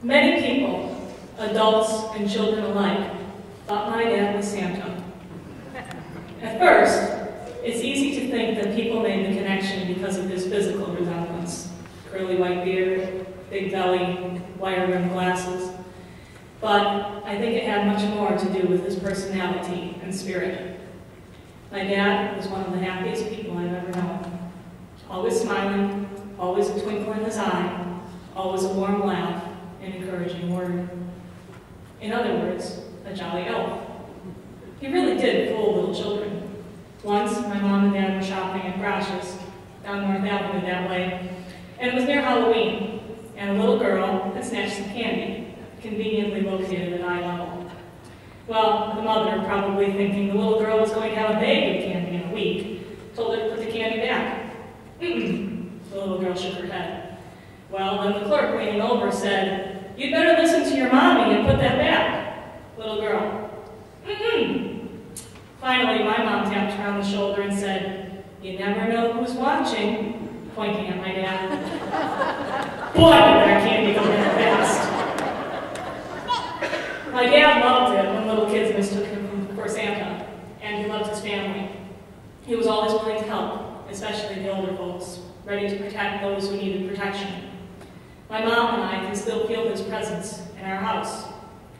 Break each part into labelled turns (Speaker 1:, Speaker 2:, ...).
Speaker 1: Many people, adults and children alike, thought my dad was Santa. At first, it's easy to think that people made the connection because of his physical resemblance. Curly white beard, big belly, wire-rimmed glasses. But I think it had much more to do with his personality and spirit. My dad was one of the happiest people I've ever known. Always smiling, always a twinkle in his eye, always a warm laugh, an encouraging word. In other words, a jolly elf. He really did fool little children. Once, my mom and dad were shopping at Grouch's, down North Avenue that way, and it was near Halloween, and a little girl had snatched some candy, conveniently located at eye level. Well, the mother, probably thinking the little girl was going to have a bag of candy in a week, told her to put the candy back. The little girl shook her head. Well, then the clerk leaning over said, "You'd better listen to your mommy and put that back." Little girl, Finally, my mom tapped her on the shoulder and said, "You never know who's watching," pointing at my dad. Boy, did that candy go that fast. My dad loved it when little kids mistook him for Santa, and he loved his family. He was always willing to help, especially the older folks, ready to protect those who needed protection. My mom and I can still feel his presence in our house,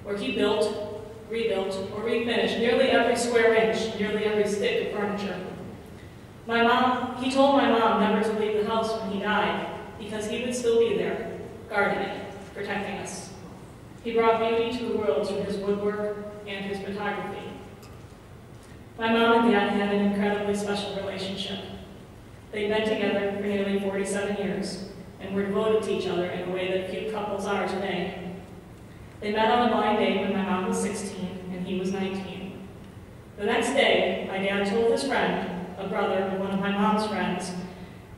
Speaker 1: where he built, rebuilt, or refinished nearly every square inch, nearly every stick of furniture. He told my mom never to leave the house when he died, because he would still be there, guarding it, protecting us. He brought beauty to the world through his woodwork and his photography. My mom and dad had an incredibly special relationship. They'd been together for nearly 47 years, and were devoted to each other in a way that few couples are today. They met on a blind date when my mom was 16 and he was 19. The next day, my dad told his friend, a brother of one of my mom's friends,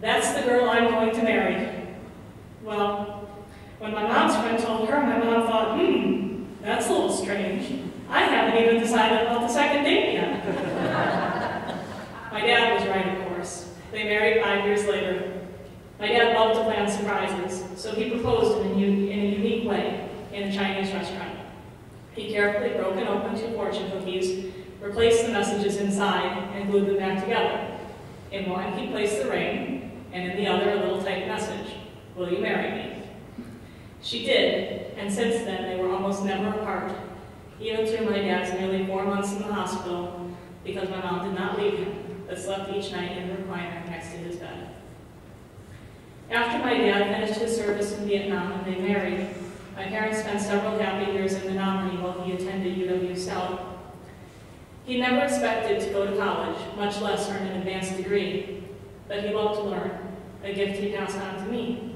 Speaker 1: "That's the girl I'm going to marry." Well, when my mom's friend told her, my mom thought, that's a little strange. I haven't even decided about the second date yet. My dad was right, of course. They married 5 years later. My dad loved to plan surprises, so he proposed in a unique way in a Chinese restaurant. He carefully broke open 2 fortune cookies, replaced the messages inside, and glued them back together. In one, he placed the ring, and in the other, a little typed message, "Will you marry me?" She did, and since then, they were almost never apart, even through my dad's nearly 4 months in the hospital, because my mom did not leave him, but slept each night in the recliner next to his bed. After my dad finished his service in Vietnam and they married, my parents spent several happy years in Menominee while he attended UW South. He never expected to go to college, much less earn an advanced degree, but he loved to learn, a gift he passed on to me.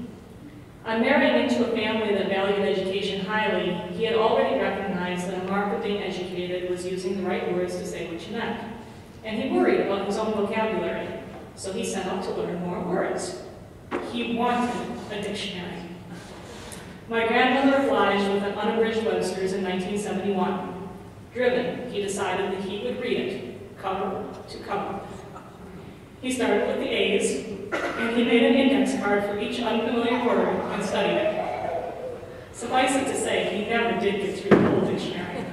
Speaker 1: On marrying into a family that valued education highly, he had already recognized that a mark of being educated was using the right words to say what you meant, and he worried about his own vocabulary, so he set out to learn more words. He wanted a dictionary. My grandmother obliged with an unabridged Webster's in 1971. Driven, he decided that he would read it, cover to cover. He started with the A's, and he made an index card for each unfamiliar word and studied it. Suffice it to say, he never did get through the whole dictionary.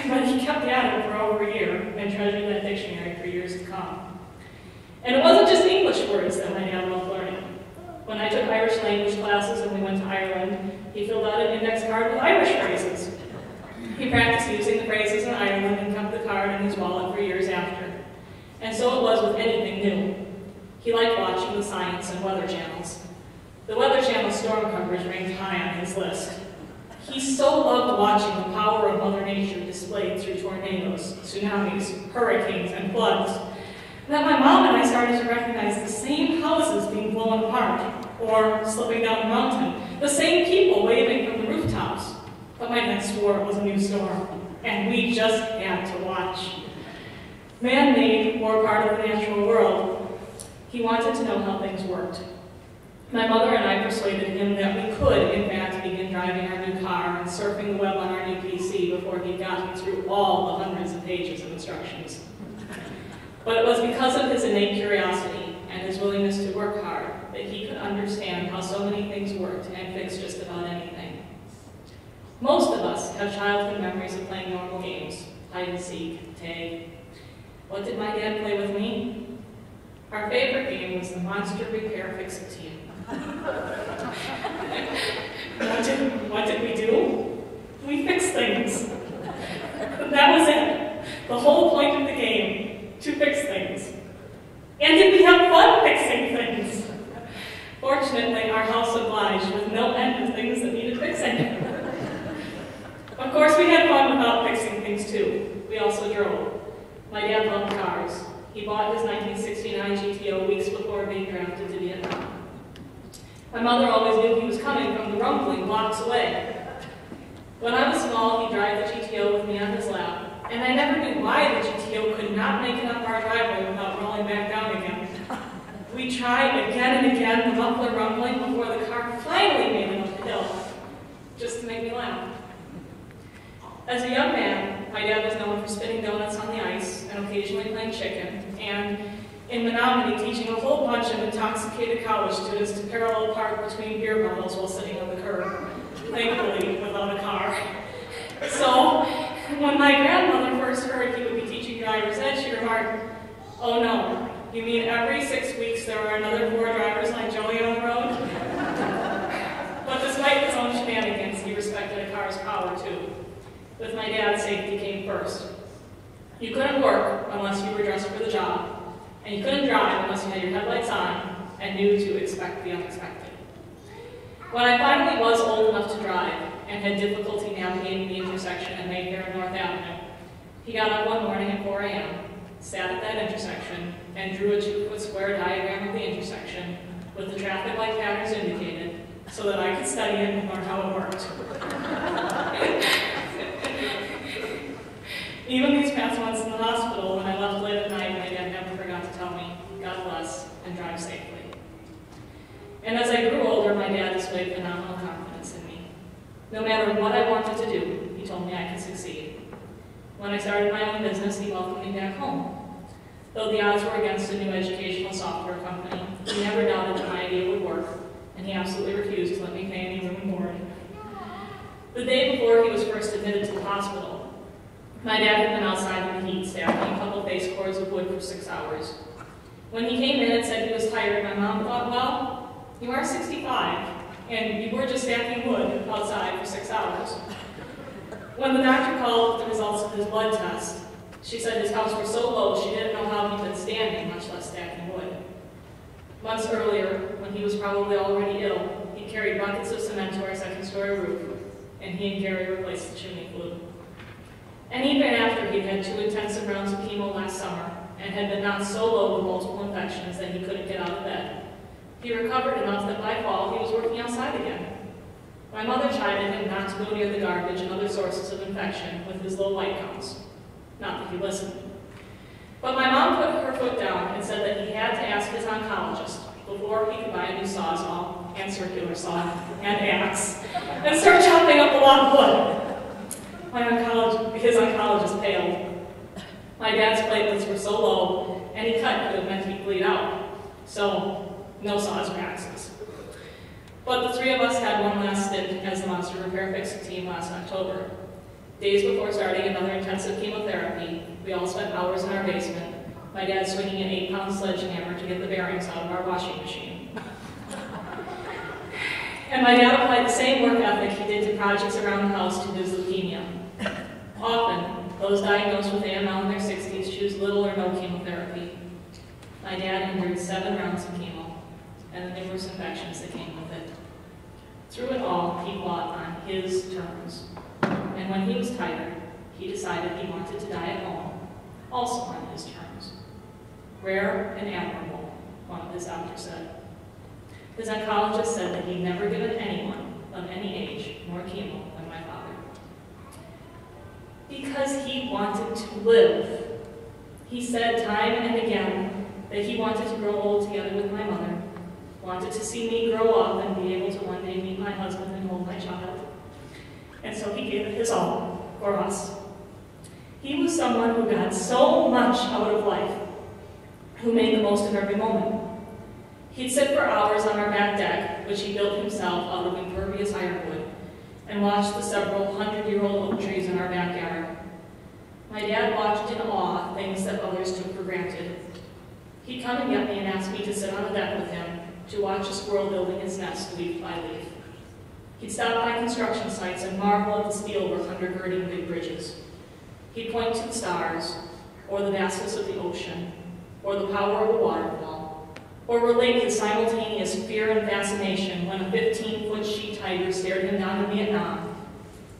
Speaker 1: But he kept at it for over a year and treasured that dictionary for years to come. And it wasn't just English words that my dad loved learning. When I took Irish language classes and we went to Ireland, he filled out an index card with Irish phrases. He practiced using the phrases in Ireland and kept the card in his wallet for years after. And so it was with anything new. He liked watching the science and weather channels. The Weather Channel storm coverage ranked high on his list. He so loved watching the power of Mother Nature displayed through tornadoes, tsunamis, hurricanes, and floods, that my mom and I started to recognize the same houses being blown apart or slipping down the mountain, the same people waving from the rooftops. But my dad swore it was a new storm, and we just had to watch. Man-made or part of the natural world, he wanted to know how things worked. My mother and I persuaded him that we could, in fact, begin driving our new car and surfing the web on our new PC before he'd gotten through all the hundreds of pages of instructions. But it was because of his innate curiosity and his willingness to work hard that he could understand how so many things worked and fix just about anything. have childhood memories of playing normal games, hide and seek, tag. What did my dad play with me? Our favorite game was the Monster Repair Fix-It Team. What did we do? We fixed things. That was it. The whole point of the game, to fix things. And did we have fun fixing things? Fortunately, our house obliged with no end of things that needed fixing. Of course, we had fun without fixing things too. We also drove. My dad loved cars. He bought his 1969 GTO weeks before being drafted to Vietnam. My mother always knew he was coming from the rumbling blocks away. When I was small, he'd drive the GTO with me on his lap, and I never knew why the GTO could not make it up our driveway without rolling back down again. We tried again and again, the muffler rumbling before the car finally made it up the hill, just to make me laugh. As a young man, my dad was known for spinning donuts on the ice and occasionally playing chicken, and in Menominee teaching a whole bunch of intoxicated college students to parallel park between beer bottles while sitting on the curb, thankfully without a car. So, when my grandmother first heard he would be teaching driver's ed, she remarked, "Oh no, you mean every 6 weeks there are another 4 drivers like Joey on the road?" But despite his own shenanigans, he respected a car's power too. With my dad, safety came first. You couldn't work unless you were dressed for the job, and you couldn't drive unless you had your headlights on and knew to expect the unexpected. When I finally was old enough to drive and had difficulty navigating the intersection at Mayfair and North Avenue, he got up one morning at 4 a.m., sat at that intersection, and drew a 2-foot square diagram of the intersection with the traffic light patterns indicated so that I could study it and learn how it worked. Even these past months in the hospital, when I left late at night, my dad never forgot to tell me, "God bless, and drive safely." And as I grew older, my dad displayed phenomenal confidence in me. No matter what I wanted to do, he told me I could succeed. When I started my own business, he welcomed me back home. Though the odds were against a new educational software company, he never doubted that my idea would work, and he absolutely refused to let me pay any room and board. The day before he was first admitted to the hospital, my dad had been outside in the heat, stacking a couple face cords of wood for 6 hours. When he came in and said he was tired, my mom thought, well, you are 65, and you were just stacking wood outside for 6 hours. When the doctor called with the results of his blood test, she said his counts were so low she didn't know how he'd been standing, much less stacking wood. Months earlier, when he was probably already ill, he carried buckets of cement to our second-story roof, and he and Gary replaced the chimney flue. And even after he'd had 2 intensive rounds of chemo last summer and had been knocked so low with multiple infections that he couldn't get out of bed, he recovered enough that by fall he was working outside again. My mother chided him not to go near the garbage and other sources of infection with his low white counts. Not that he listened. But my mom put her foot down and said that he had to ask his oncologist before he could buy a new sawzall and circular saw and axe and start chopping up a lot of wood. His oncologist paled. My dad's platelets were so low, any cut could have meant he'd bleed out. So, no saws or axes. But the 3 of us had one last stint as the Monster Repair Fix-It team last October. Days before starting another intensive chemotherapy, we all spent hours in our basement, my dad swinging an 8-pound sledgehammer to get the bearings out of our washing machine. And my dad applied the same work ethic he did to projects around the house to his leukemia. Often, those diagnosed with AML in their 60s choose little or no chemotherapy. My dad endured 7 rounds of chemo, and the numerous infections that came with it. Through it all, he fought on his terms. And when he was tired, he decided he wanted to die at home, also on his terms. Rare and admirable, one of his doctors said. His oncologist said that he'd never given anyone of any age more chemo than my father. Because he wanted to live. He said time and again that he wanted to grow old together with my mother, wanted to see me grow up and be able to one day meet my husband and hold my child. And so he gave it his all for us. He was someone who got so much out of life, who made the most of every moment. He'd sit for hours on our back deck, which he built himself out of impervious ironwood, and watched the several hundred-year-old oak trees in our backyard. My dad watched in awe things that others took for granted. He'd come and get me and ask me to sit on the deck with him to watch a squirrel building its nest leaf by leaf. He'd stop by construction sites and marvel at the steelwork undergirding big bridges. He'd point to the stars, or the vastness of the ocean, or the power of a waterfall, or relate the simultaneous fear and fascination when a 15-foot she-tiger stared him down in Vietnam,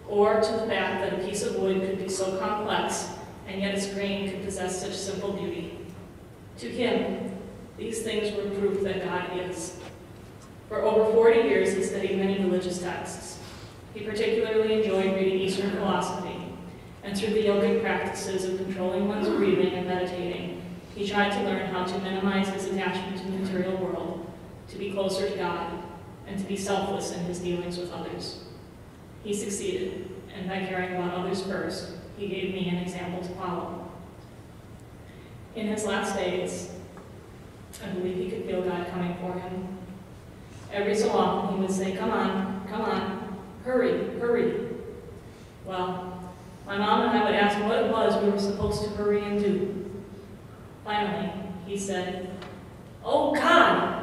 Speaker 1: or to the fact that a piece of wood could be so complex and yet its grain could possess such simple beauty. To him, these things were proof that God is. For over 40 years, he studied many religious texts. He particularly enjoyed reading Eastern philosophy, and through the yogic practices of controlling one's breathing and meditating, he tried to learn how to minimize his attachment to the material world, to be closer to God, and to be selfless in his dealings with others. He succeeded, and by caring about others first, he gave me an example to follow. In his last days, I believe he could feel God coming for him. Every so often he would say, come on, hurry, hurry. Well, my mom and I would ask what it was we were supposed to hurry and do. Finally, he said, oh God,